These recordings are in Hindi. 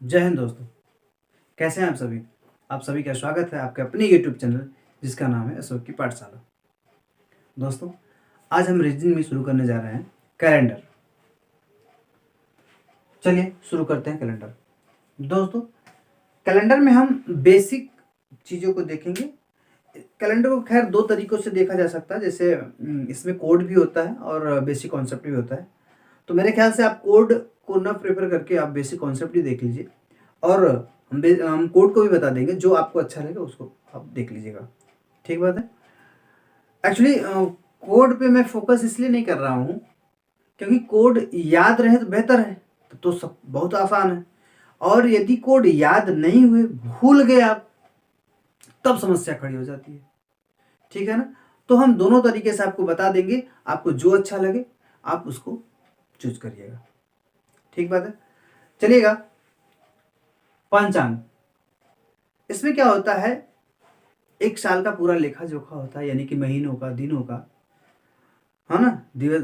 जय हिंद दोस्तों। कैसे हैं आप सभी? आप सभी का स्वागत है आपके अपने यूट्यूब चैनल जिसका नाम है अशोक की पाठशाला। दोस्तों, आज हम रीजनिंग में शुरू करने जा रहे हैं कैलेंडर। चलिए शुरू करते हैं कैलेंडर। दोस्तों, कैलेंडर में हम बेसिक चीज़ों को देखेंगे। कैलेंडर को खैर दो तरीक़ों से देखा जा सकता है, जैसे इसमें कोड भी होता है और बेसिक कॉन्सेप्ट भी होता है। तो मेरे ख्याल से आप कोड को न प्रेफर करके आप बेसिक कॉन्सेप्ट ही देख लीजिए और हम कोड को भी बता देंगे, जो आपको अच्छा लगेगा उसको आप देख लीजिएगा। ठीक बात है। एक्चुअली कोड पे मैं फोकस इसलिए नहीं कर रहा हूँ क्योंकि कोड याद रहे तो बेहतर है, तो सब बहुत आसान है। और यदि कोड याद नहीं हुए, भूल गए आप, तब समस्या खड़ी हो जाती है। ठीक है ना। तो हम दोनों तरीके से आपको बता देंगे, आपको जो अच्छा लगे आप उसको चूज करिएगा। ठीक बात है। चलिएगा, पंचांग। इसमें क्या होता है, एक साल का पूरा लेखा जोखा होता है, यानी कि महीनों का, दिनों का, है ना, दिवस,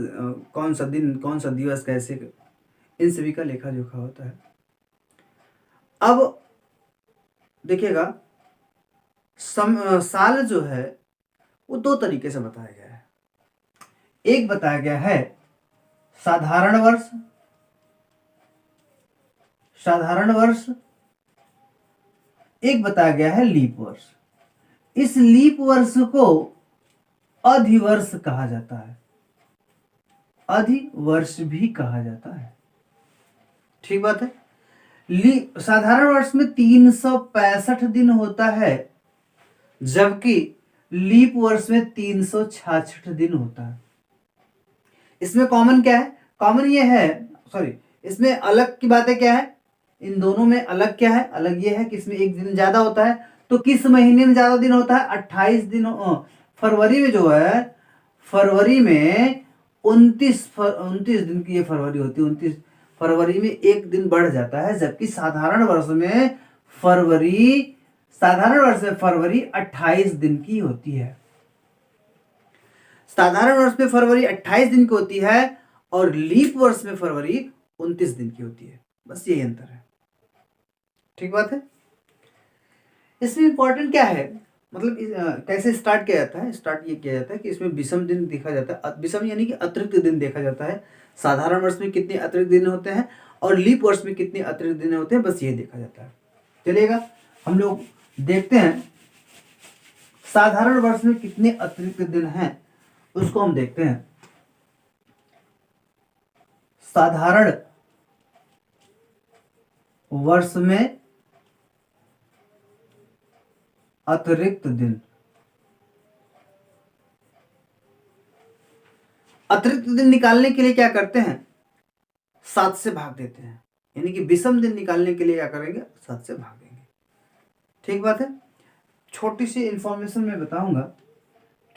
कौन सा दिन, कौन सा दिवस, कैसे, इन सभी का लेखा जोखा होता है। अब देखिएगा, साल जो है वो दो तरीके से बताया गया है। एक बताया गया है साधारण वर्ष, साधारण वर्ष। एक बताया गया है लीप वर्ष। इस लीप वर्ष को अधिवर्ष कहा जाता है, अधिवर्ष भी कहा जाता है। ठीक बात है। साधारण वर्ष में 365 दिन होता है, जबकि लीप वर्ष में 366 दिन होता है। इसमें कॉमन क्या है? कॉमन ये है, सॉरी, इसमें अलग की बातें क्या है, इन दोनों में अलग क्या है? अलग ये है कि इसमें एक दिन ज्यादा होता है। तो किस महीने में ज्यादा दिन होता है? 28 दिन। फरवरी में जो है, फरवरी में 29 दिन की ये फरवरी होती है। 29 फरवरी में एक दिन बढ़ जाता है, जबकि साधारण वर्ष में फरवरी 28 दिन की होती है। साधारण वर्ष में फरवरी 28 दिन की होती है और लीप वर्ष में फरवरी 29 दिन की होती है। बस यही अंतर है। ठीक बात है। इसमें इंपॉर्टेंट क्या है, मतलब कैसे स्टार्ट किया जाता है? स्टार्ट ये किया जाता है कि इसमें विषम दिन देखा जाता है। विषम यानी कि अतिरिक्त दिन देखा जाता है। साधारण वर्ष में कितने अतिरिक्त दिन होते हैं और लीप वर्ष में कितने अतिरिक्त दिन होते हैं, बस ये देखा जाता है। चलिएगा, हम लोग देखते हैं साधारण वर्ष में कितने अतिरिक्त दिन हैं, उसको हम देखते हैं। साधारण वर्ष में अतिरिक्त दिन, अतिरिक्त दिन निकालने के लिए क्या करते हैं? 7 से भाग देते हैं। यानी कि विषम दिन निकालने के लिए क्या करेंगे? 7 से भाग देंगे। ठीक बात है। छोटी सी इंफॉर्मेशन मैं बताऊंगा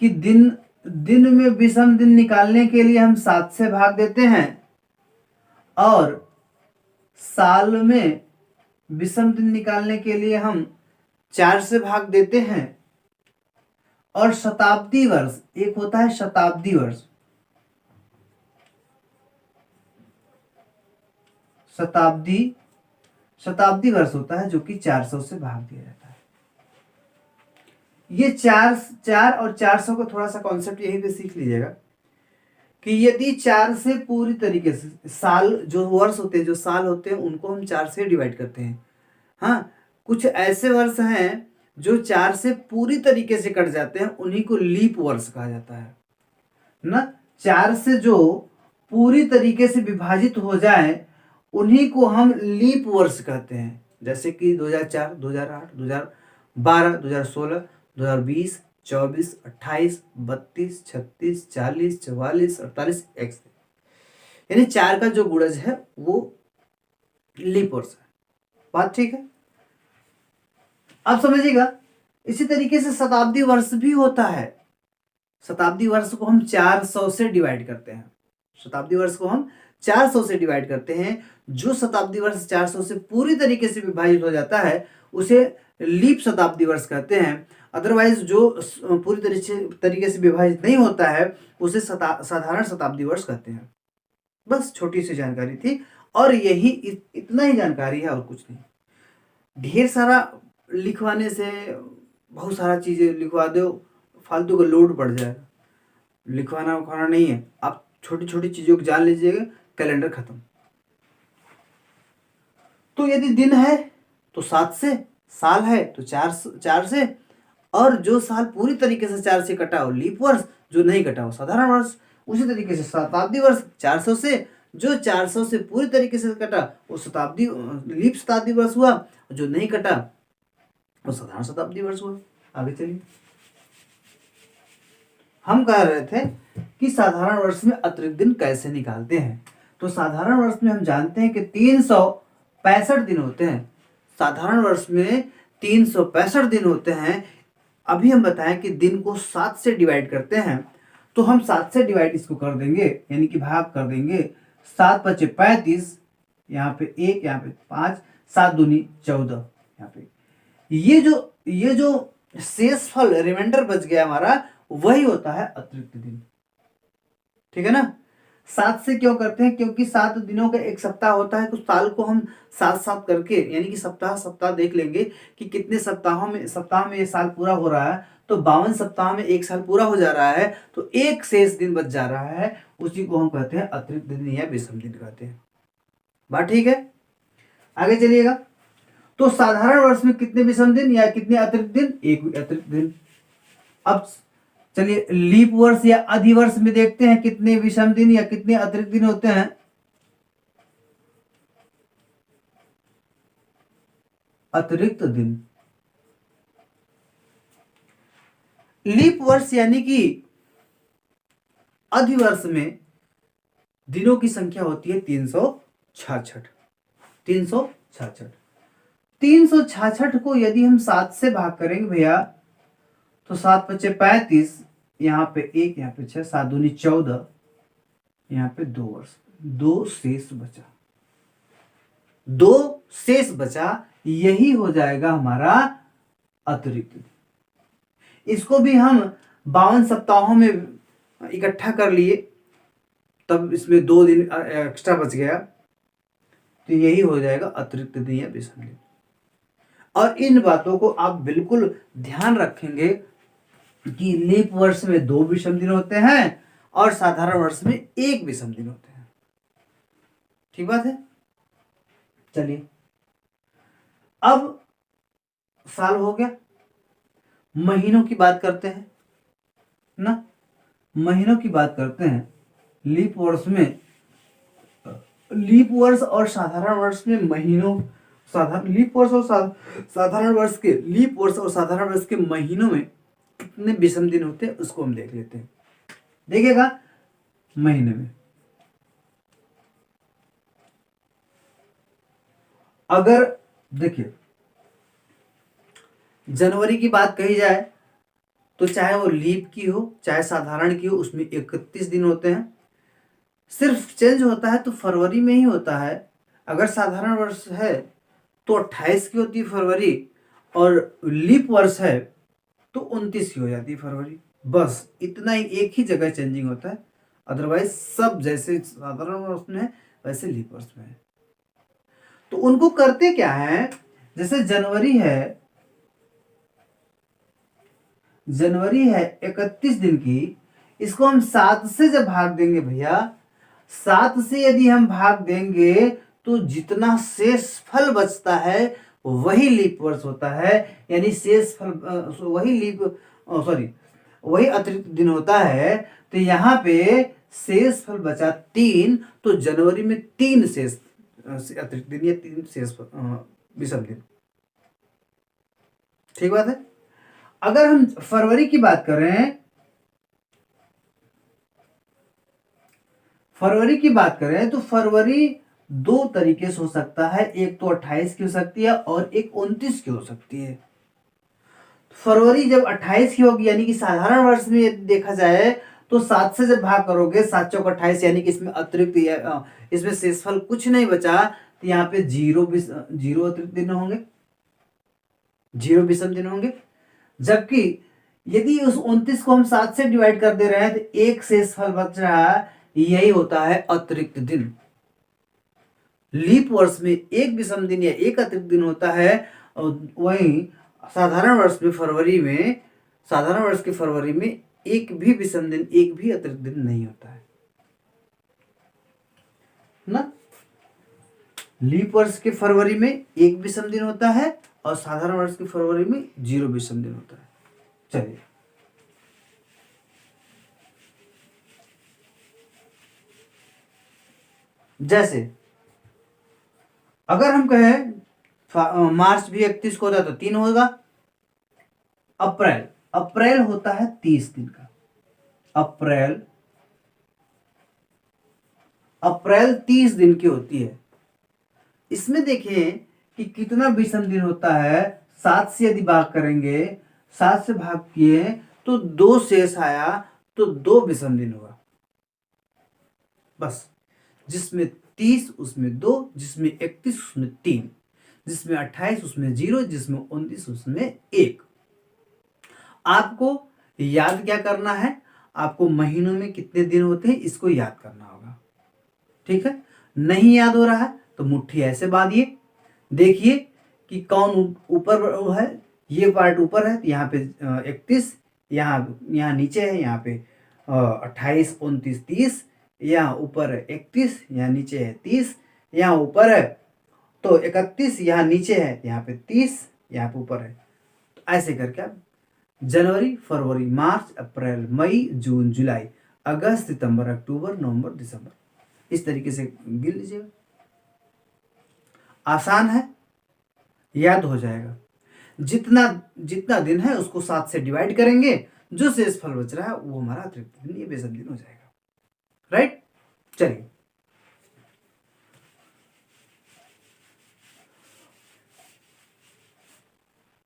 कि दिन में विषम दिन निकालने के लिए हम 7 से भाग देते हैं और साल में विषम दिन निकालने के लिए हम 4 से भाग देते हैं। और शताब्दी वर्ष, एक होता है शताब्दी वर्ष, शताब्दी वर्ष होता है, जो कि 400 से भाग दिया जाता है। ये 4 और 400 को थोड़ा सा कॉन्सेप्ट यहीं पे सीख लीजिएगा कि यदि 4 से पूरी तरीके से, साल जो वर्ष होते हैं, जो साल होते हैं, उनको हम 4 से डिवाइड करते हैं। हाँ, कुछ ऐसे वर्ष हैं जो 4 से पूरी तरीके से कट जाते हैं, उन्हीं को लीप वर्ष कहा जाता है ना। 4 से जो पूरी तरीके से विभाजित हो जाए, उन्हीं को हम लीप वर्ष कहते हैं। जैसे कि 2004, 2008, 2012, 2016, 2020, 24, 28, 32, 36, 40, 44, 48, एक्स, यानी 4 का जो गुणज है वो लीप वर्ष है। बात ठीक है। अब समझिएगा, इसी तरीके से शताब्दी वर्ष भी होता है। शताब्दी वर्ष को हम 400 से डिवाइड करते हैं। शताब्दी वर्ष को हम 400 से डिवाइड करते हैं। जो शताब्दी वर्ष 400 से पूरी तरीके से विभाजित हो जाता है उसे लीप शताब्दी वर्ष कहते हैं। अदरवाइज जो पूरी तरीके से विभाजित नहीं होता है उसे साधारण शताब्दी वर्ष कहते हैं। बस छोटी सी जानकारी थी और यही इतना ही जानकारी है और कुछ नहीं। ढेर सारा लिखवाने से बहुत सारा चीज़ें लिखवा दो, फालतू का लोड पड़ जाएगा। लिखवाना उखवाना नहीं है, आप छोटी छोटी चीज़ों को जान लीजिएगा, कैलेंडर खत्म। तो यदि दिन है तो 7 से, साल है तो 4 से, और जो साल पूरी तरीके से 4 से कटा हो लीप वर्ष, जो नहीं कटा हो साधारण वर्ष। उसी तरीके से शताब्दी वर्ष 400 से, जो 400 से पूरी तरीके से कटा वो शताब्दी लीप शताब्दी वर्ष हुआ, जो नहीं कटा वो साधारण शताब्दी वर्ष हुआ। आगे चलिए, हम कह रहे थे कि साधारण वर्ष में अतिरिक्त दिन कैसे निकालते हैं। तो साधारण वर्ष में हम जानते हैं कि 365 दिन होते हैं। साधारण वर्ष में 365 दिन होते हैं। अभी हम बताएं कि दिन को 7 से डिवाइड करते हैं, तो हम 7 से डिवाइड इसको कर देंगे, यानी कि भाग कर देंगे। 7 × 5 = 35, यहाँ पे 1, यहाँ पे 5, 7 दूनी 14। यहाँ पे ये जो शेष फल रिमाइंडर बच गया हमारा, वही होता है अतिरिक्त दिन। ठीक है ना। 7 से क्यों करते हैं? क्योंकि 7 दिनों का एक सप्ताह होता है, तो साल को हम 7 करके, यानी कि सप्ताह देख लेंगे कि कितने सप्ताह में ये साल पूरा हो रहा है। तो 52 सप्ताह में एक साल पूरा हो जा रहा है, तो एक शेष दिन बच जा रहा है, उसी को हम कहते हैं अतिरिक्त दिन या विषम दिन कहते हैं। बात ठीक है। आगे चलिएगा। तो साधारण वर्ष में कितने विषम दिन या कितने अतिरिक्त दिन? एक अतिरिक्त दिन। अब चलिए लीप वर्ष या अधिवर्ष में देखते हैं कितने विषम दिन या कितने अतिरिक्त दिन होते हैं। अतिरिक्त दिन। लीप वर्ष यानी कि अधिवर्ष में दिनों की संख्या होती है 366। 366 को यदि हम 7 से भाग करेंगे भैया, तो 7 × 5 = 35, यहाँ पे 1, यहाँ पे 6, 7 दूनी 14, यहाँ पे 2 वर्ष, 2 शेष बचा, यही हो जाएगा हमारा अतिरिक्त दिन। इसको भी हम 52 सप्ताहों में इकट्ठा कर लिए, तब इसमें 2 दिन एक्स्ट्रा बच गया, तो यही हो जाएगा अतिरिक्त दिन या विषम दिन। और इन बातों को आप बिल्कुल ध्यान रखेंगे कि लीप वर्ष में 2 विषम दिन होते हैं और साधारण वर्ष में 1 विषम दिन होते हैं। ठीक बात है। चलिए, अब साल हो गया, महीनों की बात करते हैं ना। महीनों की बात करते हैं। लीप वर्ष और साधारण वर्ष में महीनों, लीप वर्ष और साधारण वर्ष के महीनों में कितने विषम दिन होते हैं, उसको हम देख लेते हैं। देखिएगा, महीने में अगर देखिए जनवरी की बात कही जाए, तो चाहे वो लीप की हो चाहे साधारण की हो, उसमें 31 दिन होते हैं। सिर्फ चेंज होता है तो फरवरी में ही होता है। अगर साधारण वर्ष है तो 28 की होती है फरवरी, और लीप वर्ष है तो 29 की हो जाती है फरवरी। बस इतना ही, एक ही जगह चेंजिंग होता है, अदरवाइज सब जैसे साधारण वर्ष में है वैसे लीप वर्ष में है। तो उनको करते क्या है, जैसे जनवरी है 31 दिन की, इसको हम 7 से जब भाग देंगे भैया, 7 से यदि हम भाग देंगे तो जितना शेष फल बचता है वही लीप वर्ष होता है, यानी शेष फल वही अतिरिक्त दिन होता है। तो यहाँ पे शेष फल बचा 3, तो जनवरी में 3 शेष अतिरिक्त दिन या 3 शेष विषम दिन। ठीक बात है। अगर हम फरवरी की बात करें, तो फरवरी 2 तरीके से हो सकता है। एक तो 28 की हो सकती है और एक 29 की हो सकती है। फरवरी जब 28 की होगी, यानी कि साधारण वर्ष में यदि देखा जाए तो 7 से जब भाग करोगे, 7 × 4 = 28, यानी कि इसमें अतिरिक्त इसमें शेषफल कुछ नहीं बचा, तो यहाँ पे 0 अतिरिक्त दिन होंगे, 0 विषम दिन होंगे। जबकि यदि उस 29 को हम 7 से डिवाइड कर दे रहे हैं तो एक शेषफल बच रहा है, यही होता है अतिरिक्त दिन। लीप वर्ष में 1 विषम दिन या 1 अतिरिक्त दिन होता है, और वहीं साधारण वर्ष में फरवरी में, साधारण वर्ष के फरवरी में एक भी विषम दिन, एक भी अतिरिक्त दिन नहीं होता है ना। लीप वर्ष के फरवरी में एक विषम दिन होता है और साधारण वर्ष के फरवरी में 0 विषम दिन होता है। चलिए, जैसे अगर हम कहें मार्च भी 31 को होता तो 3 होगा। अप्रैल, अप्रैल होता है 30 दिन का। अप्रैल, अप्रैल 30 दिन की होती है। इसमें देखिए कि कितना विषम दिन होता है। 7 से यदि भाग करेंगे, 7 से भाग किए तो 2 शेष आया, तो 2 विषम दिन होगा बस। जिसमें 30 उसमें 2, जिसमें 31 उसमें 3, जिसमें 28 उसमें 0, जिसमें 29 उसमें 1। आपको याद क्या करना है? आपको महीनों में कितने दिन होते हैं इसको याद करना होगा। ठीक है, नहीं याद हो रहा है तो मुट्ठी ऐसे बांधिए, देखिए कि कौन ऊपर है। ये पार्ट ऊपर है तो यहाँ पे 31, यहाँ नीचे है, यहाँ पे 28, 29, 30, यहाँ ऊपर है 31, यहाँ नीचे है 30, यहाँ ऊपर है तो 31, यहाँ नीचे है, यहाँ पे 30, यहाँ पे ऊपर है। तो ऐसे करके आप जनवरी, फरवरी, मार्च, अप्रैल, मई, जून, जुलाई, अगस्त, सितंबर, अक्टूबर, नवंबर, दिसंबर, इस तरीके से गिन लीजिएगा। आसान है, याद हो जाएगा। जितना जितना दिन है उसको 7 से डिवाइड करेंगे, जो शेष फल बच रहा है वो हमारा अतिरिक्त दिन, ये बेसब दिन हो जाएगा। राइट, चलिए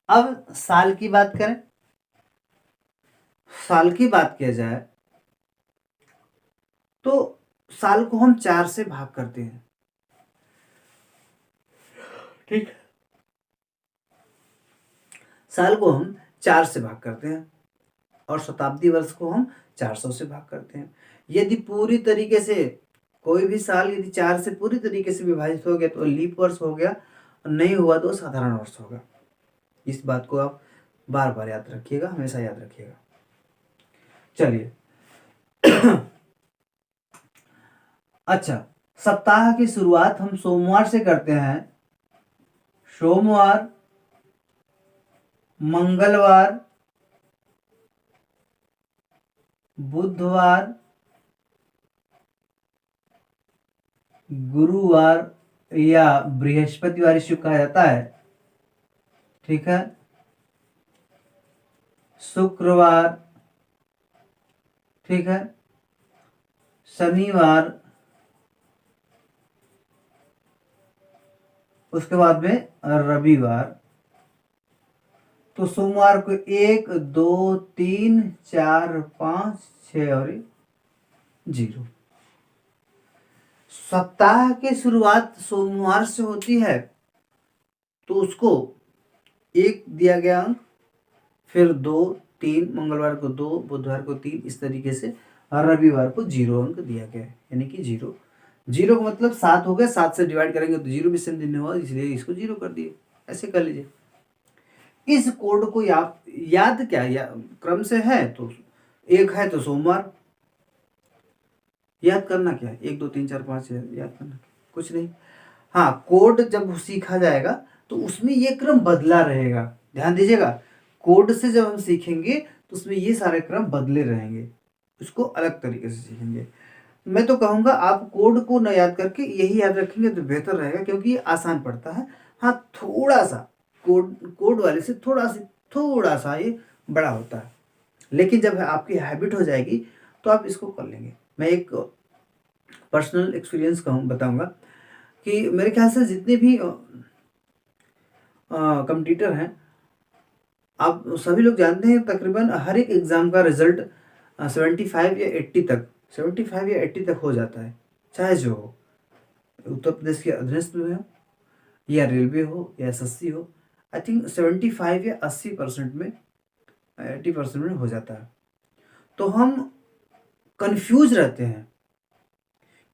अब साल की बात करें। साल की बात किया जाए तो साल को हम 4 से भाग करते हैं। ठीक, साल को हम 4 से भाग करते हैं और शताब्दी वर्ष को हम 400 से भाग करते हैं। यदि पूरी तरीके से कोई भी साल यदि 4 से पूरी तरीके से विभाजित हो गया तो लीप वर्ष हो गया, नहीं हुआ तो साधारण वर्ष होगा। इस बात को आप बार बार याद रखिएगा, हमेशा याद रखिएगा। चलिए अच्छा, सप्ताह की शुरुआत हम सोमवार से करते हैं। सोमवार, मंगलवार, बुधवार, गुरुवार या बृहस्पतिवार इसे कहा जाता है। ठीक है, शुक्रवार, ठीक है, शनिवार, उसके बाद में रविवार। तो सोमवार को 1, 2, 3, 4, 5, 6 और 0। सप्ताह की शुरुआत सोमवार से होती है तो उसको 1 दिया गया अंक, फिर 2, 3, मंगलवार को 2, बुधवार को 3, इस तरीके से रविवार को 0 अंक दिया गया है, यानी कि 0। 0 का मतलब 7 हो गया, 7 से डिवाइड करेंगे तो 0 विषम दिन होगा, इसलिए इसको 0 कर दिए। ऐसे कर लीजिए। इस कोड को आप याद क्या क्रम से है तो 1 है तो सोमवार याद करना, क्या 1, 2, 3, 4, 5 याद करना, कुछ नहीं। हाँ, कोड जब सीखा जाएगा तो उसमें ये क्रम बदला रहेगा, ध्यान दीजिएगा। कोड से जब हम सीखेंगे तो उसमें ये सारे क्रम बदले रहेंगे, उसको अलग तरीके से सीखेंगे। मैं तो कहूँगा आप कोड को न याद करके यही याद रखेंगे तो बेहतर रहेगा, क्योंकि ये आसान पड़ता है। हाँ, थोड़ा सा कोड वाले से थोड़ा सा ये बड़ा होता है, लेकिन जब आपकी हैबिट हो जाएगी तो आप इसको कर लेंगे। मैं एक पर्सनल एक्सपीरियंस बताऊंगा कि मेरे ख्याल से जितने भी कंप्यूटर हैं, आप सभी लोग जानते हैं तकरीबन हर एक एग्ज़ाम का रिजल्ट 75 या 80 तक 75 या 80 तक हो जाता है, चाहे जो हो, उत्तर प्रदेश के अधीनस्थ में हो या रेलवे हो या एसएससी हो। आई थिंक 75 या 80% में 80% में हो जाता है। तो हम कंफ्यूज रहते हैं,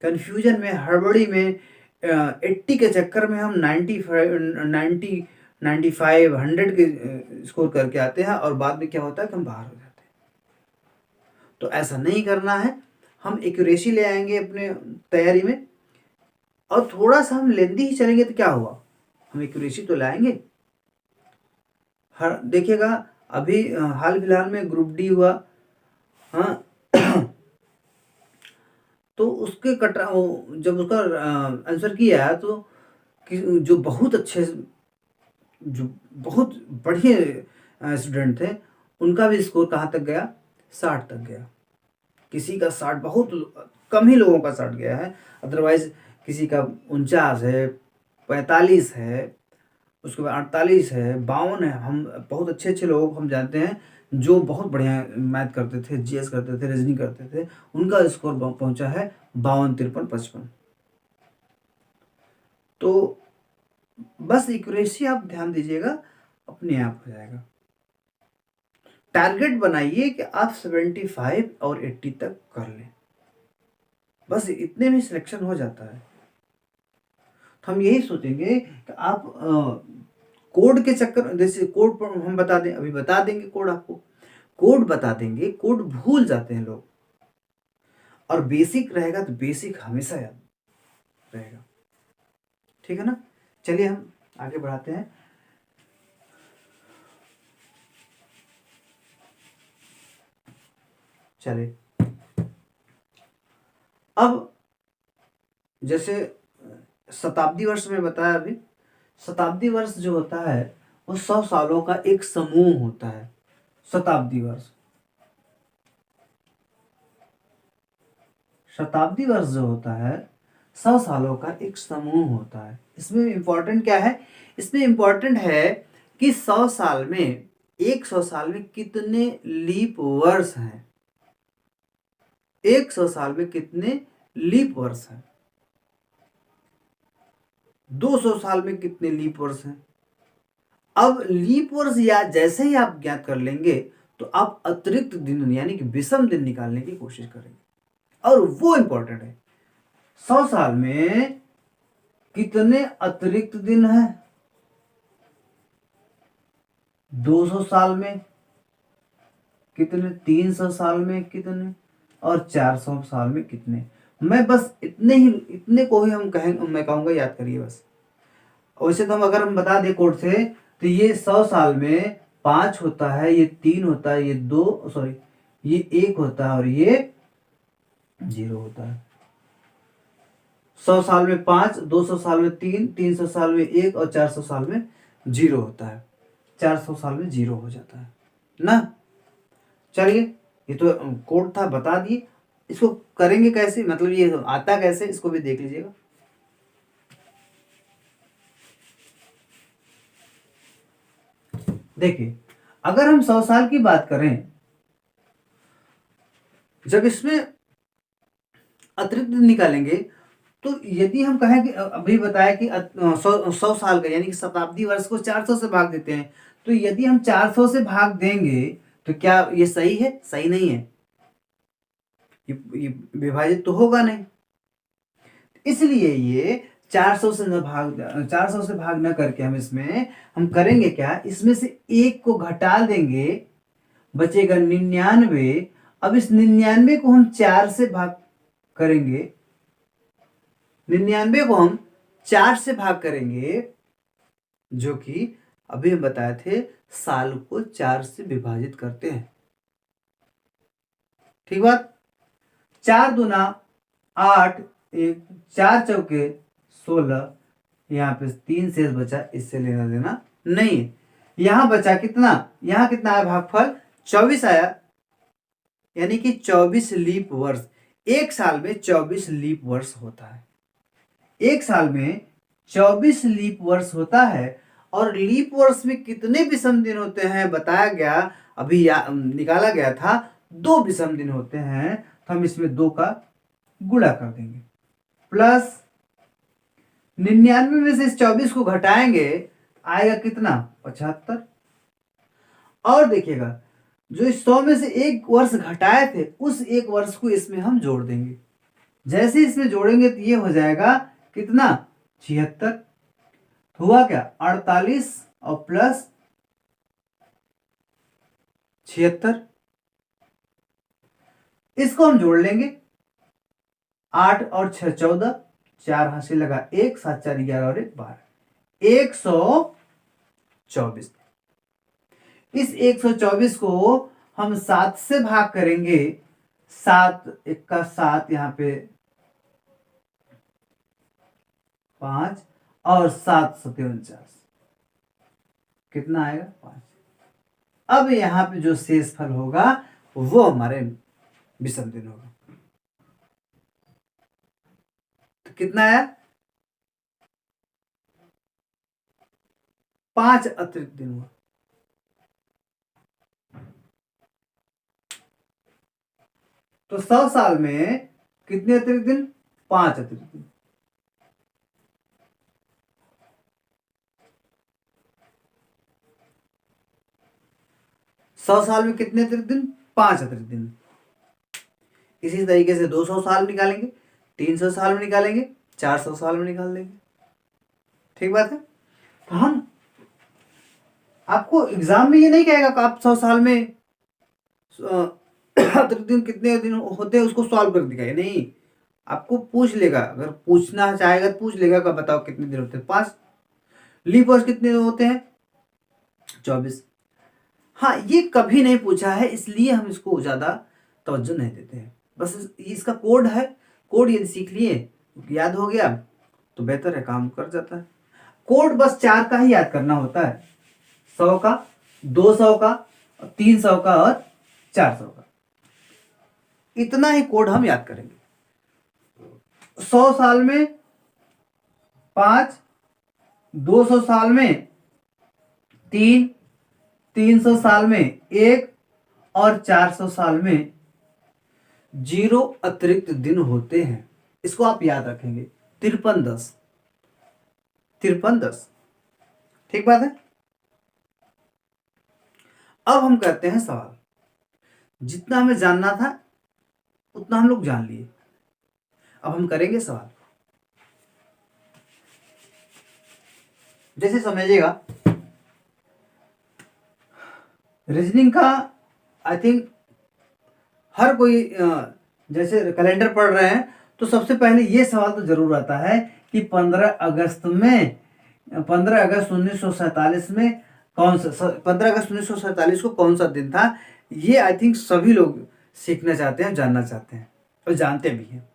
कन्फ्यूजन में, हड़बड़ी में 80 के चक्कर में हम 95, 95 100 के स्कोर करके आते हैं और बाद में क्या होता है कि हम बाहर हो जाते हैं। तो ऐसा नहीं करना है, हम एक्यूरेसी ले आएंगे अपने तैयारी में, और थोड़ा सा हम लेंदी ही चलेंगे तो क्या हुआ, हम एक्यूरेसी तो लाएंगे। हर देखिएगा अभी हाल फिलहाल में ग्रुप डी हुआ, हाँ तो उसके जब उसका आंसर किया तो जो बहुत अच्छे, जो बहुत बढ़िया स्टूडेंट थे, उनका भी स्कोर कहाँ तक गया, 60 तक गया। किसी का 60, बहुत कम ही लोगों का 60 गया है, अदरवाइज किसी का 49 है, 45 है, उसके बाद 48 है, 52 है। हम बहुत अच्छे अच्छे लोग हम जानते हैं जो बहुत बढ़िया मैथ करते थे, जीएस करते थे, रीजनिंग करते थे, उनका स्कोर पहुंचा है 52, 53, 55। तो बस एक्यूरेसी आप ध्यान दीजिएगा, अपने आप हो जाएगा। टारगेट बनाइए कि आप 75 और 80 तक कर लें, बस इतने में सिलेक्शन हो जाता है। तो हम यही सोचेंगे कि आप कोड के चक्कर, जैसे कोड पर हम बता दें, अभी बता देंगे कोड, आपको कोड बता देंगे, कोड भूल जाते हैं लोग, और बेसिक रहेगा तो बेसिक हमेशा याद रहेगा। ठीक है ना, चलिए हम आगे बढ़ाते हैं। चलिए अब जैसे शताब्दी वर्ष में बताया अभी, शताब्दी वर्ष जो होता है वो 100 सालों का एक समूह होता है। शताब्दी वर्ष, शताब्दी वर्ष जो होता है 100 सालों का एक समूह होता है। इसमें इम्पोर्टेंट क्या है, इसमें इम्पोर्टेंट है कि 100 साल में, 100 साल में कितने लीप वर्ष हैं, 100 साल में कितने लीप वर्ष हैं, 200 साल में कितने लीप वर्ष हैं। अब लीप वर्ष या जैसे ही आप ज्ञात कर लेंगे तो आप अतिरिक्त दिन यानी कि विषम दिन निकालने की कोशिश करेंगे, और वो इंपॉर्टेंट है। 100 साल में कितने अतिरिक्त दिन हैं, 200 साल में कितने, 300 साल में कितने, और 400 साल में कितने। मैं बस इतने को ही हम कहेंगे, मैं कहूंगा याद करिए बस। वैसे तो अगर हम बता दें कोड से तो ये 100 साल में 5 होता है, ये 3 होता है, ये 2 सॉरी ये 1 होता है, और ये 0 होता है। 100 साल में 5, 200 साल में 3, 300 साल में 1 और 400 साल में 0 होता है। 400 साल में 0 हो जाता है ना। चलिए ये तो कोड था, बता दिए। इसको करेंगे कैसे, मतलब ये आता कैसे, इसको भी देख लीजिएगा। देखिए अगर हम 100 साल की बात करें, जब इसमें अतिरिक्त निकालेंगे तो यदि हम कहें कि अभी बताया कि 100 साल का यानी कि शताब्दी वर्ष को 400 से भाग देते हैं, तो यदि हम 400 से भाग देंगे तो क्या ये सही है, सही नहीं है, ये विभाजित तो होगा नहीं। इसलिए ये 400 से भाग न करके हम करेंगे क्या, इसमें से 1 को घटा देंगे, बचेगा 99। अब इस 99 को हम 4 से भाग करेंगे, 99 को हम 4 से भाग करेंगे, जो कि अभी हम बताए थे साल को 4 से विभाजित करते हैं। ठीक बात, 4 दूना 8, 4 चौके 16, यहाँ पे 3 शेष बचा, इससे लेना देना नहीं है। यहां बचा कितना, यहां कितना आया भागफल, 24 आया, यानी कि 24 लीप वर्ष। एक साल में 24 लीप वर्ष होता है, एक साल में 24 लीप वर्ष होता है। और लीप वर्ष में कितने विषम दिन होते हैं बताया गया, अभी निकाला गया था, 2 विषम दिन होते हैं। तो हम इसमें 2 का गुणा कर देंगे, प्लस 99 में से इस 24 को घटाएंगे, आएगा कितना, 75। और देखिएगा जो इस 100 में से 1 वर्ष घटाए थे, उस 1 वर्ष को इसमें हम जोड़ देंगे। जैसे इसमें जोड़ेंगे तो ये हो जाएगा कितना, 76। हुआ क्या, 48 और प्लस 76, इसको हम जोड़ लेंगे। 8 और 6 14, 4 हासिल लगा 1, 7 4 11 और 1 12, 124। इस 124 को हम 7 से भाग करेंगे। 7 1 का 7, यहाँ पे 5 और 7 7 49, कितना आएगा 5। अब यहाँ पे जो शेषफल होगा वो हमारे विषम दिन होगा। तो कितना आया 5 अतिरिक्त दिन हुआ। तो 100 साल में कितने अतिरिक्त दिन 5 अतिरिक्त दिन। सौ साल में कितने अतिरिक्त दिन 5 अतिरिक्त दिन। इसी तरीके से 200 साल निकालेंगे, 300 साल में निकालेंगे, 400 साल में निकाल देंगे। ठीक बात है। तो हम आपको एग्जाम में ये नहीं कहेगा कि आप 100 साल में अतिरिक्त दिन कितने दिन होते हैं उसको सॉल्व कर दिखाइए, नहीं, आपको पूछ लेगा। अगर पूछना चाहेगा तो पूछ लेगा कि बताओ कितने दिन होते हैं 5। लीप वर्ष कितने होते हैं 24। हाँ, ये कभी नहीं पूछा है इसलिए हम इसको ज्यादा तवज्जो नहीं देते हैं। बस इसका कोड है, कोड यदि सीख लिए याद हो गया तो बेहतर है, काम कर जाता है। कोड बस 4 का ही याद करना होता है, 100 का, 200 का, 300 का और 400 का। इतना ही कोड हम याद करेंगे। 100 साल में 5, 200 साल में 3, 300 साल में 1 और 400 साल में 0 अतिरिक्त दिन होते हैं। इसको आप याद रखेंगे 53 10, 53 10। ठीक बात है। अब हम करते हैं सवाल। जितना हमें जानना था उतना हम लोग जान लिए। अब हम करेंगे सवाल। जैसे समझिएगा, रीजनिंग का आई थिंक हर कोई जैसे कैलेंडर पढ़ रहे हैं तो सबसे पहले ये सवाल तो जरूर आता है कि 15 अगस्त 1947 में कौन सा 15 अगस्त 1947 को कौन सा दिन था। ये आई थिंक सभी लोग सीखना चाहते हैं, जानना चाहते हैं और जानते भी हैं।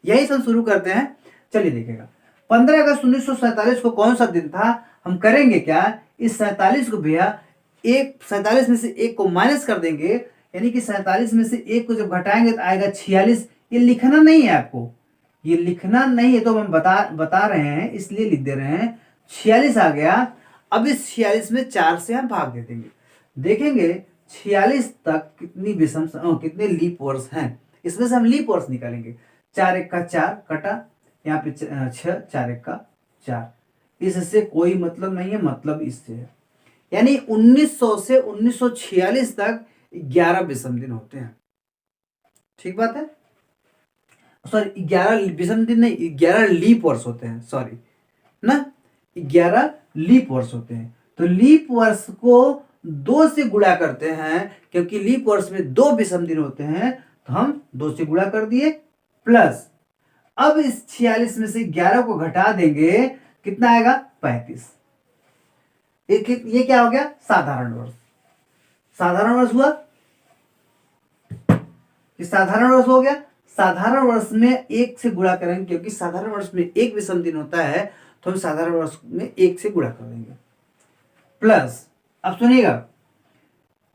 यही सब शुरू करते हैं। चलिए देखिएगा, 15 अगस्त 1947 को कौन सा दिन था। हम करेंगे क्या, इस 47 को भैया 47 में से 1 को माइनस कर देंगे, यानी कि 47 में से 1 को जब घटाएंगे तो आएगा 46। ये लिखना नहीं है आपको, ये लिखना नहीं है, तो हम बता रहे हैं इसलिए लिख दे रहे हैं। 46 आ गया। अब इस 46 में 4 से हम भाग दे देंगे, देखेंगे 46 तक कितने लीप वर्ष हैं। इसमें से हम लीप वर्ष निकालेंगे। 4 1 का 4 कटा, यहाँ पे 6, 4 1 का 4। इससे कोई मतलब नहीं है, मतलब इससे है। यानी 1900 से 1946 तक 11 विषम दिन होते हैं। ठीक बात है। सॉरी, 11 विषम दिन नहीं, 11 लीप वर्ष होते हैं, सॉरी ना, 11 लीप वर्ष होते हैं। तो लीप वर्ष को 2 से गुणा करते हैं, क्योंकि लीप वर्ष में 2 विषम दिन होते हैं, तो हम 2 से गुणा कर दिए। प्लस अब इस 46 में से 11 को घटा देंगे, कितना आएगा 35। ये क्या हो गया, साधारण वर्ष। साधारण वर्ष हुआ, ये साधारण वर्ष हो गया। साधारण वर्ष में 1 से गुणा करेंगे, क्योंकि साधारण वर्ष में 1 विषम दिन होता है, तो हम साधारण वर्ष में 1 से गुणा कर देंगे। प्लस अब सुनिएगा,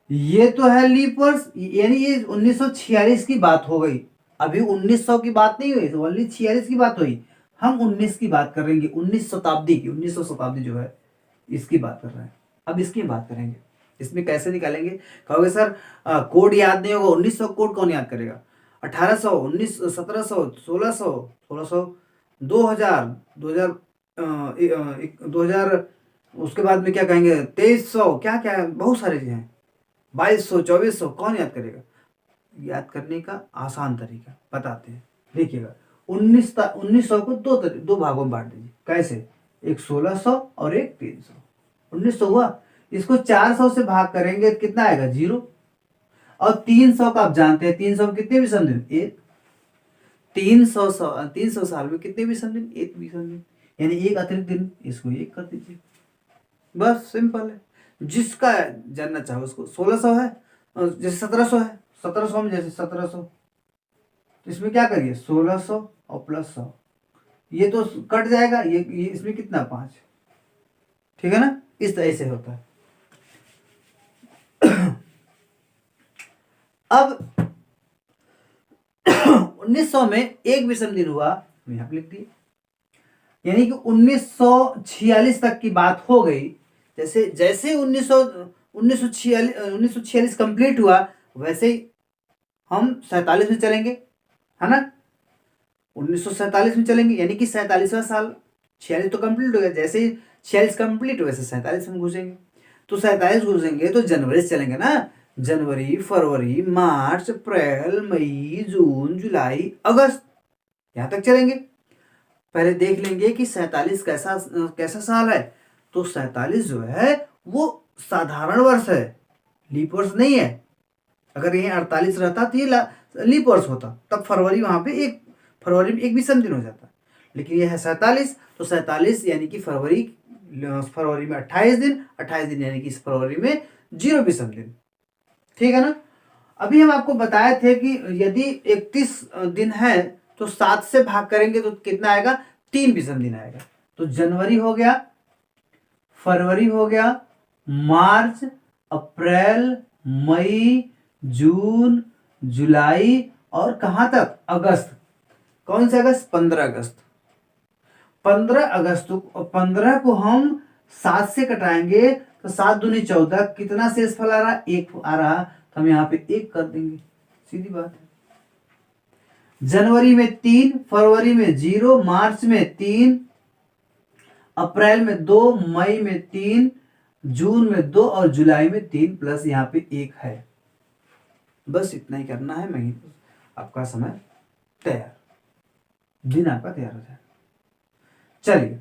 ये तो है लीप वर्ष, यानी ये 1946 की बात हो गई। अभी 1900 की बात नहीं हुई, तो ओनली 46 की बात हुई। हम 19 की बात करेंगे, 19 शताब्दी की, 1900 शताब्दी जो है इसकी बात कर रहे हैं। अब इसकी बात करेंगे, इसमें कैसे निकालेंगे। कहोगे सर कोड याद नहीं होगा, 1900 कोड कौन याद करेगा। 1800, 19, 1700, 1600, 1600, 2000, 2000, उसके बाद में क्या कहेंगे 2300, क्या क्या है, बहुत सारे हैं, 2200, 2400, कौन याद करेगा। याद करने का आसान तरीका बताते हैं, देखिएगा। 1900 को दो भागों में बांट दीजिए। कैसे, एक 1600 और एक 300। 1900 हुआ। इसको 400 से भाग करेंगे तो कितना आएगा 0। और 300 का आप जानते हैं 300 में कितने विषम दिन, एक। 300 साल में कितने विषम दिन, एक विषम दिन, यानी एक अतिरिक्त दिन, इसको एक कर दीजिए, बस सिंपल है। जिसका जानना चाहो उसको। 1600 है, जैसे 1700 है, 1700 में जैसे 1700, तो इसमें क्या करिए 1600 और प्लस 100, ये तो कट जाएगा, ये इसमें कितना 5, ठीक है ना, इस तरह से होता है। अब 1900 में एक विषम दिन हुआ, यहां पर लिख दिए, यानी कि 1946 तक की बात हो गई। जैसे जैसे 1946 कंप्लीट हुआ, वैसे ही हम 47 में चलेंगे, है ना। 1947 में चलेंगे, यानी कि 47वां साल, 46 तो कंप्लीट हो गया, जैसे ही 46 कंप्लीट हो वैसे 47 में घुसेंगे। तो 47 घुसेंगे तो जनवरी से चलेंगे ना, जनवरी, फरवरी, मार्च, अप्रैल, मई, जून, जुलाई, अगस्त, यहां तक चलेंगे। पहले देख लेंगे कि 47 कैसा साल है। तो 47 जो है वो साधारण वर्ष है, लीप वर्ष नहीं है। अगर ये 48 रहता तो ये लीप वर्ष होता, तब फरवरी वहां पे फरवरी में एक विषम दिन हो जाता। लेकिन ये है 47, तो 47 यानी कि फरवरी में 28 दिन, 28 दिन यानी कि इस फरवरी में 0 विषम दिन, ठीक है ना। अभी हम आपको बताए थे कि यदि 31 दिन है तो 7 से भाग करेंगे तो कितना आएगा, 3 विषम दिन आएगा। तो जनवरी हो गया, फरवरी हो गया, मार्च, अप्रैल, मई, जून, जुलाई और कहां तक, अगस्त। कौन से अगस्त, 15 अगस्त। 15 अगस्त को, 15 को हम 7 से कटाएंगे तो 7 दूनी 14, कितना शेषफल आ रहा, 1 आ रहा, तो हम यहाँ पे 1 कर देंगे, सीधी बात है। जनवरी में 3, फरवरी में 0, मार्च में 3, अप्रैल में 2, मई में 3, जून में 2 और जुलाई में 3 प्लस यहाँ पे 1 है। बस इतना ही करना है, महीने आपका समय तैयार, दिन आपका तैयार हो जाएगा। चलिए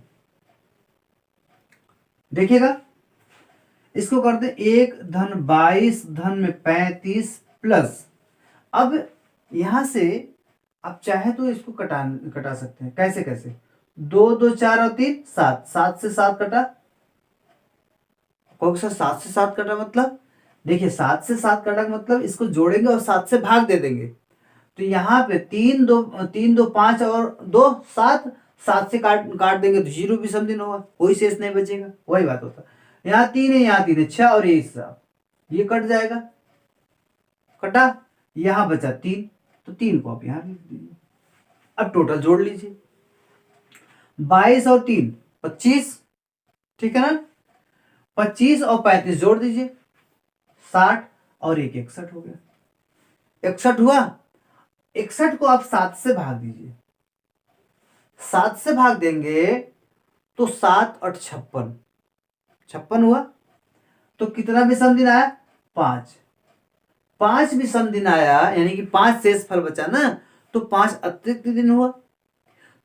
देखिएगा, इसको करते 1 धन 22 धन में 35 प्लस। अब यहां से आप चाहे तो इसको कटा सकते हैं, कैसे कैसे, 2 2 4 और 3 7, 7 से 7 कटा, कौन सा 7 से 7 कटा मतलब, देखिए 7 से 7 कटा मतलब इसको जोड़ेंगे और 7 से भाग दे देंगे। तो यहाँ पे 3 2 5 और 2 7, 7 से काट देंगे तो 0 विषम दिन होगा, कोई शेष नहीं बचेगा, वही बात होता। यहाँ 3 है, यहाँ 3 है, 6 और ये 7, ये कट जाएगा, कटा, यहाँ बचा 3, तो 3 को आप यहाँ लिख दीजिए। अब टोटल जोड़ लीजिए, 22 और 3 25, ठीक है ना, 25 और 35 जोड़ दीजिए 60 और 1 61 हो गया, 61 हुआ। 61 को आप 7 से भाग दीजिए, 7 से भाग देंगे तो 7 और 56, 56 हुआ। तो कितना विषम दिन आया, 5, 5 विषम दिन आया, यानी कि 5 शेष फल बचा ना, तो 5 अतिरिक्त दिन हुआ।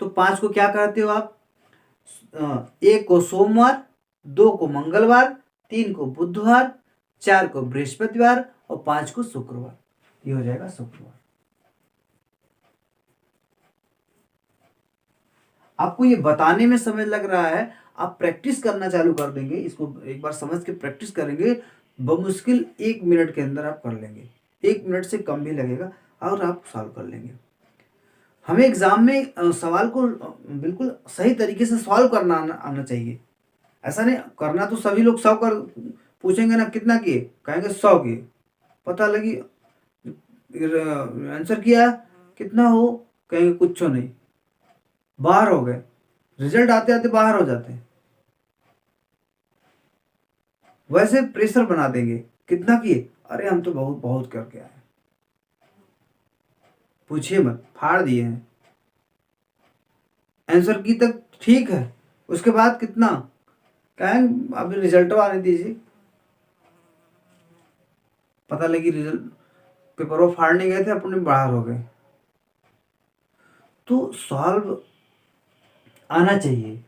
तो 5 को क्या करते हो आप, 1 को सोमवार, 2 को मंगलवार, 3 को बुधवार, 4 को बृहस्पतिवार और 5 को शुक्रवार, ये हो जाएगा शुक्रवार। आपको ये बताने में समय लग रहा है, आप प्रैक्टिस करना चालू कर देंगे, इसको एक बार समझ के प्रैक्टिस करेंगे, बमुश्किल 1 मिनट के अंदर आप कर लेंगे, 1 मिनट से कम भी लगेगा और आप सॉल्व कर लेंगे। हमें एग्जाम में सवाल को बिल्कुल सही तरीके से सॉल्व करना आना चाहिए। ऐसा नहीं करना तो सभी लोग 100 कर पूछेंगे ना, कितना किए, कहेंगे 100 किए, पता लगी आंसर किया कितना हो, कहेंगे कुछ नहीं, बाहर हो गए, रिजल्ट आते आते बाहर हो जाते हैं। वैसे प्रेशर बना देंगे, कितना किए, अरे हम तो बहुत बहुत करके आए, पूछिए मत, फाड़ दिए हैं, आंसर की तक ठीक है, उसके बाद कितना, कहेंगे अभी रिजल्ट आने दीजिए, पता लगी रिजल्ट पेपर वो फाड़ने गए थे, अपने बाहर हो गए। तो सॉल्व आना चाहिए,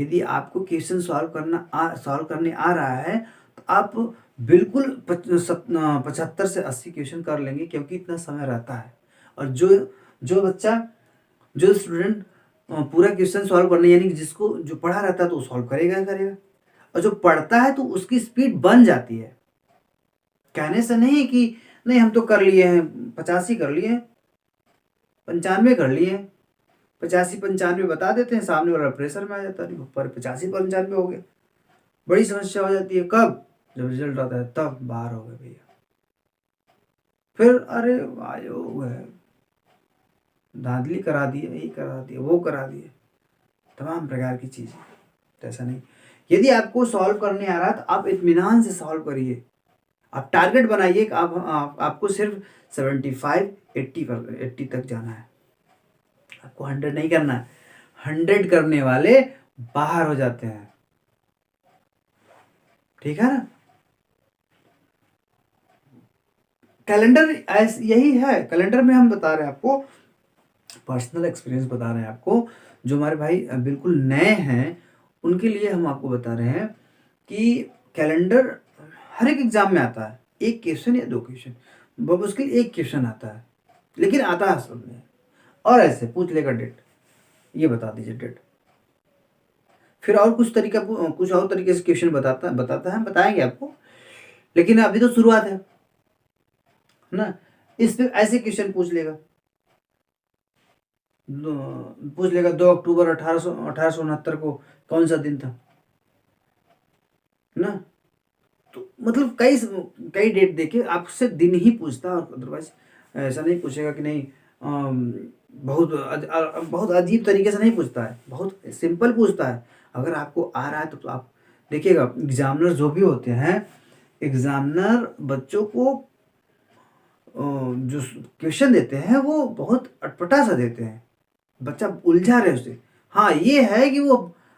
यदि आपको क्वेश्चन सॉल्व करने आ रहा है तो आप बिल्कुल 75 से 80 क्वेश्चन कर लेंगे, क्योंकि इतना समय रहता है। और जो स्टूडेंट पूरा क्वेश्चन सॉल्व करने, यानी कि जिसको जो पढ़ा रहता है तो वो सॉल्व करेगा, और जो पढ़ता है तो उसकी स्पीड बन जाती है। कहने से नहीं कि नहीं हम तो कर लिए हैं, 85 कर लिए हैं, 95 कर लिए हैं, 85-95 बता देते हैं, सामने वाला प्रेशर में आ जाता है, पर 85-95 हो गया। बड़ी समस्या हो जाती है कब, जब रिजल्ट आता है तब बाहर हो गए भैया, फिर अरे आयोग है, धांधली करा दिए, यही करा दिए, वो करा दिए, तमाम प्रकार की चीजें। तो ऐसा नहीं, यदि आपको सॉल्व करने आ रहा है तो आप इत्मीनान से सॉल्व करिए। आप टारगेट बनाइए कि आपको सिर्फ 75-80 तक जाना है, आपको 100 नहीं करना है। 100 करने वाले बाहर हो जाते हैं, ठीक है ना। कैलेंडर यही है, कैलेंडर में हम बता रहे हैं आपको, पर्सनल एक्सपीरियंस बता रहे हैं आपको। जो हमारे भाई बिल्कुल नए हैं उनके लिए हम आपको बता रहे हैं कि कैलेंडर हर एक एग्जाम में आता है, एक क्वेश्चन या 2 क्वेश्चन, मुश्किल एक क्वेश्चन आता है, लेकिन आता है सब में। और ऐसे पूछ लेगा डेट, ये बता दीजिए डेट, फिर और कुछ और तरीके से क्वेश्चन बताता है, बताएंगे आपको, लेकिन अभी तो शुरुआत है ना। इस पे ऐसे क्वेश्चन पूछ लेगा 2 अक्टूबर 1869 को कौन सा दिन था ना। तो मतलब कई डेट देके आपसे दिन ही पूछता है, और अदरवाइज ऐसा नहीं पूछेगा कि नहीं। बहुत अजीब तरीके से नहीं पूछता है, बहुत सिंपल पूछता है। अगर आपको आ रहा है तो आप देखिएगा, एग्जामिनर जो भी होते हैं, एग्जामिनर बच्चों को जो क्वेश्चन देते हैं वो बहुत अटपटा सा देते हैं, बच्चा उलझा रहे उसे। हाँ ये है कि वो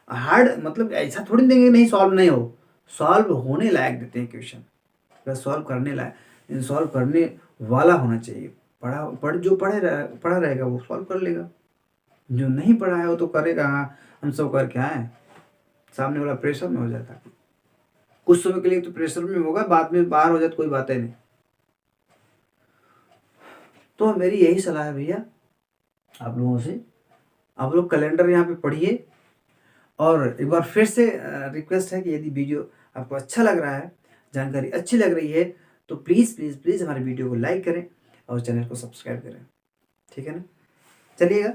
हार्ड, मतलब ऐसा थोड़ी देंगे नहीं सॉल्व नहीं हो, सॉल्व होने लायक देते हैं क्वेश्चन, बस सॉल्व करने लायक, सॉल्व करने वाला होना चाहिए। पढ़ा रहेगा वो सॉल्व कर लेगा, जो नहीं पढ़ा है वो तो करेगा हाँ हम सब करके आए, सामने वाला प्रेशर में हो जाता है। कुछ समय के लिए तो प्रेशर में होगा, बाद में बाहर हो जाए तो कोई बात ही नहीं। तो मेरी यही सलाह है भैया आप लोगों से, आप लोग कैलेंडर यहाँ पे पढ़िए। और एक बार फिर से रिक्वेस्ट है कि यदि वीडियो आपको अच्छा लग रहा है, जानकारी अच्छी लग रही है, तो प्लीज़ प्लीज़ प्लीज़ हमारे वीडियो को लाइक करें और चैनल को सब्सक्राइब करें, ठीक है ना। चलिएगा,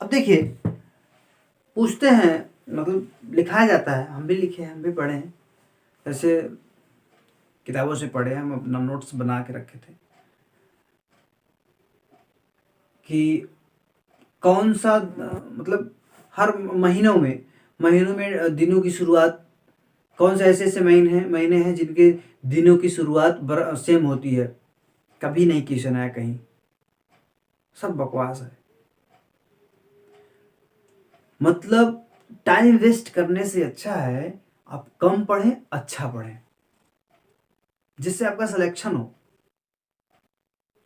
अब देखिए पूछते हैं, मतलब लिखाया जाता है, हम भी लिखे हैं, हम भी पढ़े हैं, ऐसे किताबों से पढ़े हैं, हम अपना नोट्स बना के रखे थे कि कौन सा मतलब हर महीनों में दिनों की शुरुआत, कौन से ऐसे महीने हैं जिनके दिनों की शुरुआत सेम होती है। कभी नहीं क्वेश्चन आया कहीं, सब बकवास है। मतलब टाइम वेस्ट करने से अच्छा है आप कम पढ़ें, अच्छा पढ़ें, जिससे आपका सिलेक्शन हो।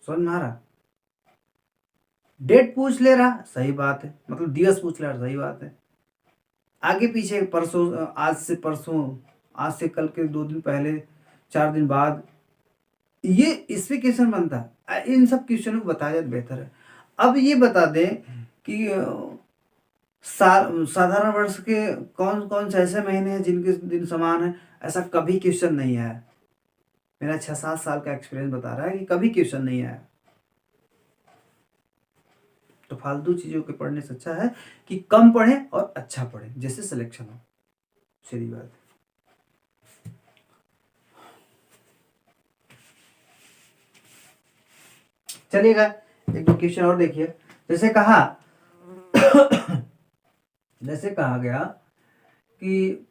समझ में आ रहा। डेट पूछ ले रहा सही बात है, मतलब दिवस पूछ ले रहा सही बात है, आगे पीछे परसों, आज से परसों, आज से कल के 2 दिन पहले, 4 दिन बाद, ये इसमें क्वेश्चन बनता है। इन सब क्वेश्चनों को बताया जाए बेहतर है। अब ये बता दें कि साधारण वर्ष के कौन कौन से ऐसे महीने हैं जिनके दिन समान है, ऐसा कभी क्वेश्चन नहीं आया। मेरा 6-7 साल का एक्सपीरियंस बता रहा है कि कभी क्वेश्चन नहीं आया। तो फालतू चीजों के पढ़ने से अच्छा है कि कम पढ़ें और अच्छा पढ़ें, जिससे सिलेक्शन हो, सीधी बात है। चलिएगा, एक दो क्वेश्चन और देखिए। जैसे कहा गया कि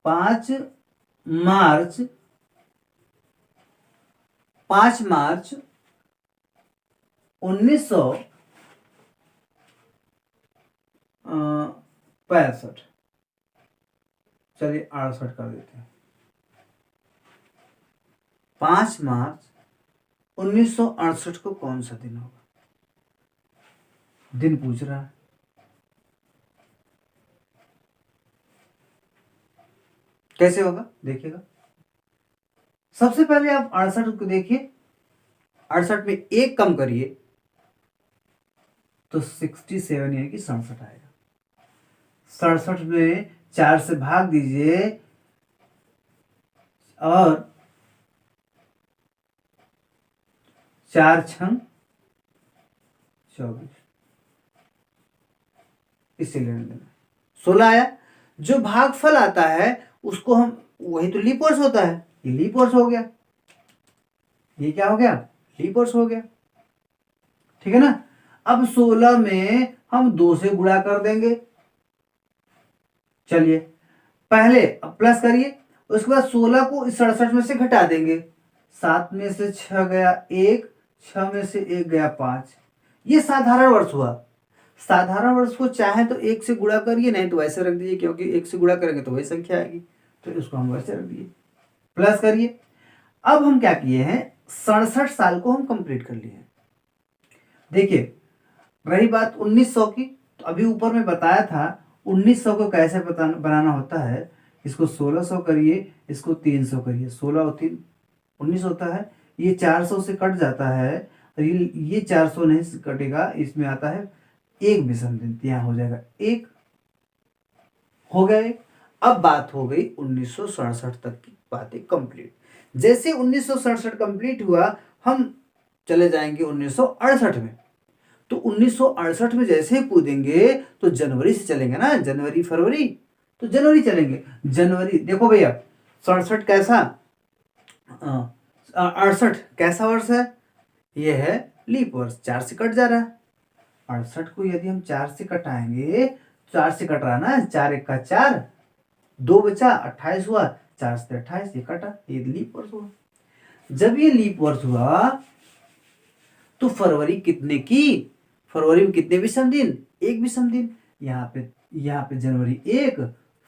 5 मार्च 1965, चलिए 68 कर देते हैं। 5 मार्च 1968 को कौन सा दिन होगा? दिन पूछ रहा है। कैसे होगा देखिएगा। सबसे पहले आप 68 को देखिए, 68 में एक कम करिए तो 67 यानी कि 67 आएगा। 67 में 4 से भाग दीजिए और 4 छंग 24, इससे लेना देना 16 आया। जो भागफल आता है उसको हम, वही तो लीप वर्ष होता है, ये लीप वर्ष हो गया, ये क्या हो गया? लीप वर्ष हो गया, ठीक है ना। अब 16 में हम 2 से गुणा कर देंगे। चलिए पहले अब प्लस करिए, उसके बाद 16 को इस 67 में से घटा देंगे। 7 में से 6 गया 1, 6 में से 1 गया 5। ये साधारण वर्ष हुआ। साधारण वर्ष को चाहे तो 1 से गुणा करिए, नहीं तो वैसे रख दीजिए, क्योंकि 1 से गुणा करेंगे तो वही संख्या आएगी, तो इसको हम वैसे रख दिए। प्लस करिए। अब हम क्या किए हैं, 67 साल को हम कंप्लीट कर लिए हैं। देखिए रही बात 1900 की, तो अभी ऊपर में बताया था 1900 को कैसे बनाना होता है। इसको 1600 करिए, इसको 300 करिए, 16 और 3 19 होता है। ये 400 से कट जाता है, और ये 400 नहीं कटेगा, इसमें आता है एक विषम दिन, यहाँ हो जाएगा 1 हो गया 1। अब बात हो गई 1967 तक की बातें कंप्लीट। जैसे 1967 कंप्लीट हुआ, हम चले जाएंगे 1968 में। तो 1968 में जैसे ही कूदेंगे तो जनवरी से चलेंगे ना, जनवरी फरवरी, तो जनवरी चलेंगे। जनवरी देखो भैया, 67 कैसा, 68 कैसा वर्ष है? ये है लीप वर्ष, 4 से कट जा रहा है। 68 को यदि हम 4 से कटाएंगे, 4 से कट रहा ना, 4 1 का 4, 2 बचा 28 हुआ, 4 से 28 ये कटा, ये लीप वर्ष हुआ। जब ये लीप वर्ष हुआ तो फरवरी कितने की, फरवरी में कितने विषम दिन? 1 विषम दिन। यहाँ पे जनवरी 1,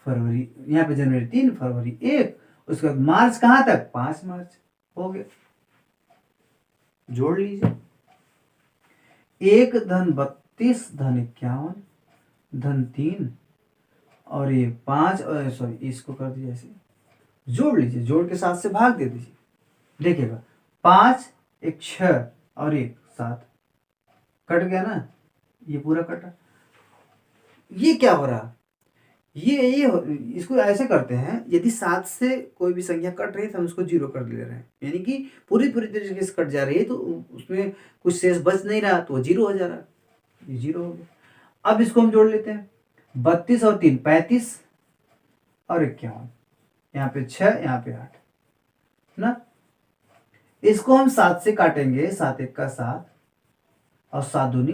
फरवरी, यहाँ पे जनवरी 3, फरवरी 1, उसके बाद मार्च कहाँ तक? 5 मार्च हो गया। जोड़ लीजिए, 1 धन 32 धन 51 धन 3 और ये 5, सॉरी इसको कर दीजिए ऐसे, जोड़ लीजिए, जोड़ के 7 से भाग दे दीजिए। देखिएगा 5 1 6 और 1 7, कट गया ना, ये पूरा कटा। ये क्या हो रहा, ये इसको ऐसे करते हैं, यदि 7 से कोई भी संख्या कट रही है तो हम उसको 0 कर ले रहे हैं, यानी कि पूरी तरीके से कट जा रही है, तो उसमें कुछ शेष बच नहीं रहा, तो वो 0 हो जा रहा है, ये 0 हो गया। अब इसको हम जोड़ लेते हैं, 32 और 3 35 और 51, यहाँ पे 6, यहाँ पे 8 ना। इसको हम 7 से काटेंगे, 7 1 का 7 और 7 दूनी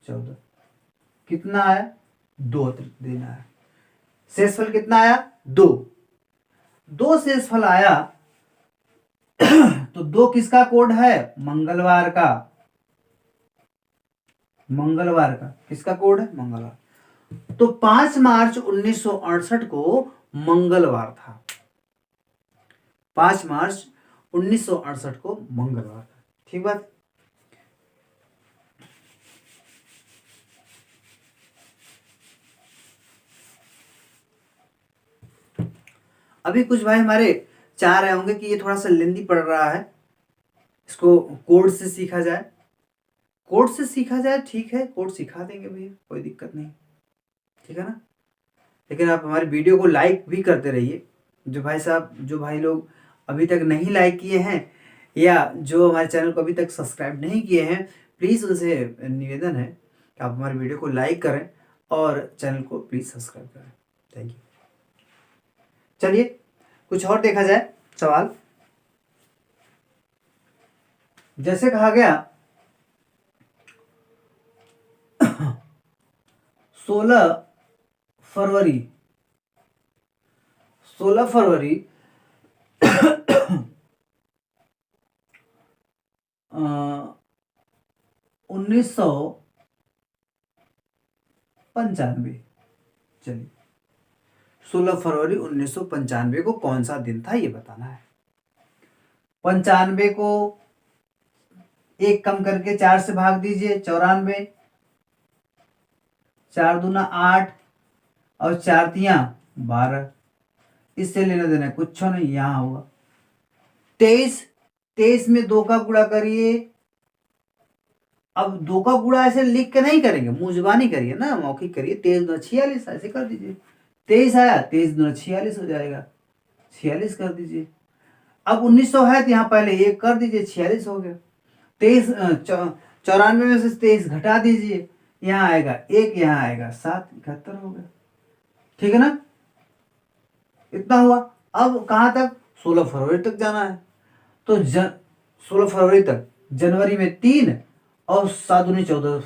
14, कितना आया? 2 देना है। शेषफल कितना आया? 2 शेषफल आया। तो 2 किसका कोड है? मंगलवार का, मंगलवार का किसका कोड है? मंगलवार। तो 5 मार्च 1968 को मंगलवार था, 5 मार्च 1968 को मंगलवार था, ठीक बात। अभी कुछ भाई हमारे चाह रहे होंगे कि ये थोड़ा सा लेंदी पड़ रहा है, इसको कोड से सीखा जाए। कोड से सीखा जाए, ठीक है, कोड सिखा देंगे भैया, कोई दिक्कत नहीं, ठीक है ना। लेकिन आप हमारी वीडियो को लाइक भी करते रहिए। जो भाई साहब, जो भाई लोग अभी तक नहीं लाइक किए हैं, या जो हमारे चैनल को अभी तक सब्सक्राइब नहीं किए हैं, प्लीज़ उनसे निवेदन है कि आप हमारी वीडियो को लाइक करें और चैनल को प्लीज़ सब्सक्राइब करें। Thank you. चलिए कुछ और देखा जाए सवाल। जैसे कहा गया 16 फरवरी 1995, चलिए 16 फरवरी 1995 को कौन सा दिन था ये बताना है। 95 को 1 कम करके 4 से भाग दीजिए, 94। 4 दूना 8 और 4 तिया 12। इससे लेना देना कुछ नहीं, यहाँ होगा 23। 23 में 2 का गुणा करिए। अब 2 का गुणा ऐसे लिख के नहीं करेंगे, मुंह जुबानी करिए ना, मौखिक करिए। 23 दूना 46, ऐसे कर दीजिए। 23 आया, 23 दूना 46 हो जाएगा, 46 कर दीजिए। अब 1900 है तो यहाँ पहले 1 कर दीजिए, 46 हो गया। 23 94 में से 23 घटा दीजिए, यहाँ आएगा 1, यहाँ आएगा 7, 71 हो गया। ठीक है ना, इतना हुआ। अब कहाँ तक, 16 फरवरी तक जाना है। तो 16 फरवरी तक, जनवरी में 3 और 7 दूनी 14।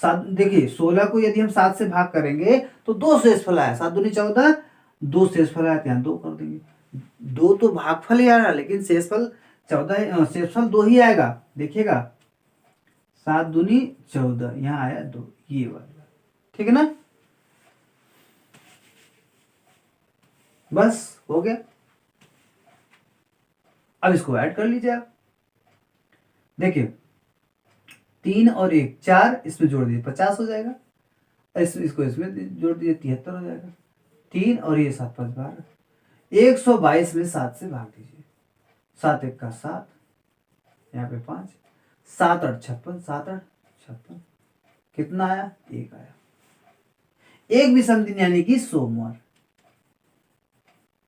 7 देखिए 16 को यदि हम 7 से भाग करेंगे तो 2 शेषफल आया, 7 दूनी 14, 2 शेषफल आया, यहाँ 2 कर देंगे। 2 तो भागफल ही आ रहा, लेकिन शेषफल 14, शेषफल 2 ही आएगा, देखिएगा 7 दूनी 14, यहाँ आया 2, ये वाला। ठीक है ना, बस हो गया। अब इसको ऐड कर लीजिए आप, देखिए 3 और 1 4, इसमें जोड़ दीजिए 50 हो जाएगा, इसको इसमें जोड़ दीजिए 73 हो जाएगा। 3 और ये 7 5 12, 122 में 7 से भाग दीजिए। 7 1 का 7, यहाँ पे 5, 7 8 56, 7 8 56, कितना आया, 1 आया। एक विषम दिन यानी कि सोमवार,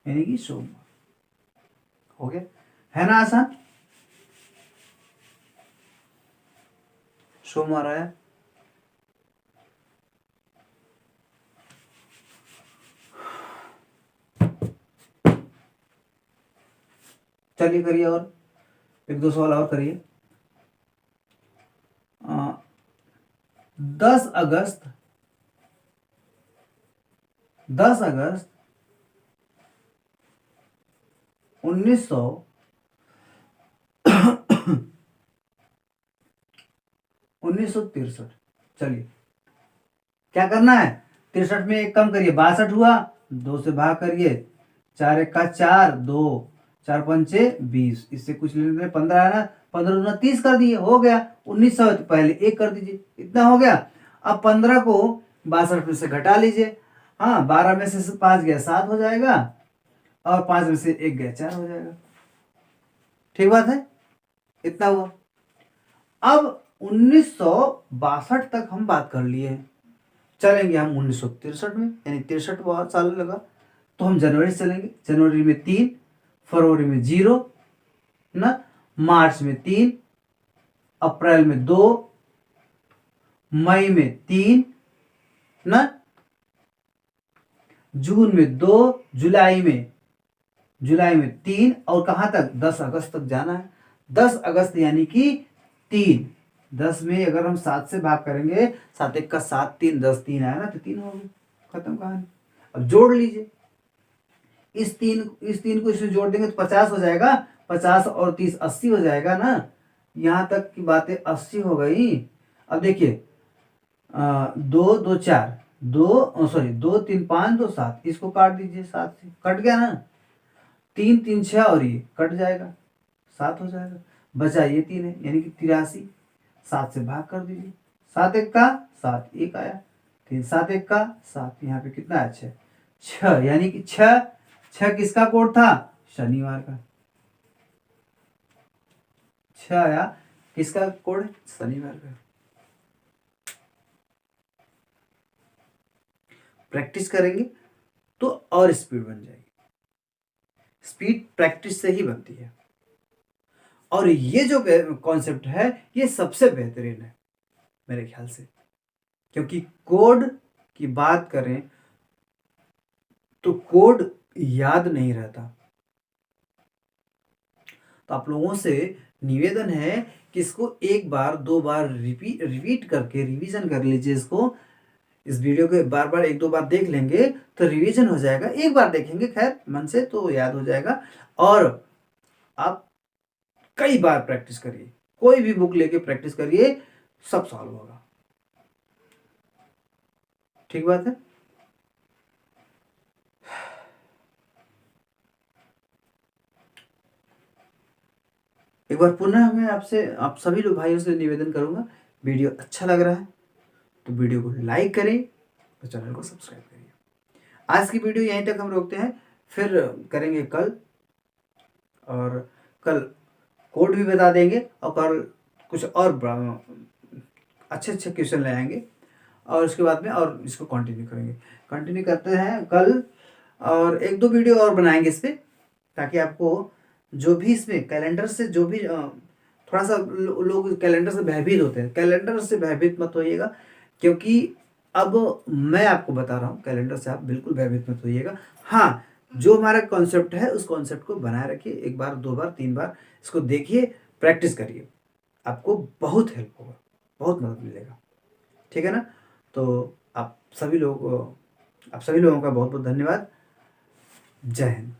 यानी कि सोमवार हो गया, है ना आसान। सोमवार आया। चलिए करिए, और 1 2 सवाल और करिए। 10 अगस्त 1963। चलिए क्या करना है, 63 में 1 कम करिए, 62 हुआ, 2 से भाग करिए, 4 1 का 4, 2 4 पंचे 20, इससे कुछ लेने 15 है ना, 15 दूना 30 कर दिए, हो गया। 1900 तो पहले 1 कर दीजिए, इतना हो गया। अब 15 को 62 में से घटा लीजिए, हाँ 12 में से 5 गया 7 हो जाएगा, और 5 में से 1 गया 4 हो जाएगा। ठीक बात है, इतना हुआ। अब 1962 तक हम बात कर लिए, चलेंगे हम 1963 में, यानी 63 बहुत साल लगा, तो हम जनवरी से चलेंगे। जनवरी में 3, फरवरी में 0 ना, मार्च में 3, अप्रैल में 2, मई में 3 ना, जून में 2, जुलाई में 3, और कहां तक, 10 अगस्त तक जाना है। 10 अगस्त यानी कि 3, 10 में अगर हम 7 से भाग करेंगे, 7 1 का 7, 3 10, 3 आया ना, तो 3 हो गई, खत्म कहानी। अब जोड़ लीजिए, इस तीन को इसमें जोड़ देंगे तो 50 हो जाएगा, 50 और 30 80 हो जाएगा ना, यहां तक की बातें 80 हो गई। अब देखिए 2 2 4, 2 3 5 2 7, इसको काट दीजिए, 7 से कट गया ना, 3 3 6 और ये कट जाएगा, 7 हो जाएगा, बचा ये 3 है, यानी कि 83। 7 से भाग कर दीजिए, 7 1 का 7, 1 आया, 3 7 1 का 7, यहाँ पे कितना है 6, 6 यानी कि 6 किसका कोड था, शनिवार का। 6 आया, किसका कोड, शनिवार का। प्रैक्टिस करेंगे तो और स्पीड बन जाएगी, स्पीड प्रैक्टिस से ही बनती है। और ये जो कॉन्सेप्ट है ये सबसे बेहतरीन है मेरे ख्याल से, क्योंकि कोड की बात करें तो कोड याद नहीं रहता। तो आप लोगों से निवेदन है कि इसको 1 बार 2 बार रिपीट करके रिवीजन कर लीजिए। इसको, इस वीडियो को बार बार 1 2 बार देख लेंगे तो रिवीजन हो जाएगा। एक बार देखेंगे खैर मन से तो याद हो जाएगा, और आप कई बार प्रैक्टिस करिए, कोई भी बुक लेके प्रैक्टिस करिए, सब सॉल्व होगा। ठीक बात है। एक बार पुनः मैं आपसे आप सभी लोग भाइयों से निवेदन करूंगा, वीडियो अच्छा लग रहा है तो वीडियो को लाइक करें और चैनल को सब्सक्राइब करिए। आज की वीडियो यहीं तक हम रोकते हैं, फिर करेंगे कल, और कल कोड भी बता देंगे और कल कुछ और अच्छे अच्छे क्वेश्चन ले आएंगे और उसके बाद में और इसको कंटिन्यू करेंगे। कंटिन्यू करते हैं कल, और एक दो वीडियो और बनाएंगे इस पर, ताकि आपको जो भी इसमें कैलेंडर से जो भी थोड़ा सा लोग कैलेंडर से भयभीत होते हैं, कैलेंडर से भयभीत मत होइएगा, क्योंकि अब मैं आपको बता रहा हूँ कैलेंडर से आप बिल्कुल भयभीत मत होइएगा। हाँ, जो हमारा कॉन्सेप्ट है उस कॉन्सेप्ट को बनाए रखिए, एक बार दो बार तीन बार इसको देखिए, प्रैक्टिस करिए, आपको बहुत हेल्प होगा, बहुत मदद मिलेगा। ठीक है ना? तो आप सभी लोगों का बहुत बहुत धन्यवाद। जय हिंद।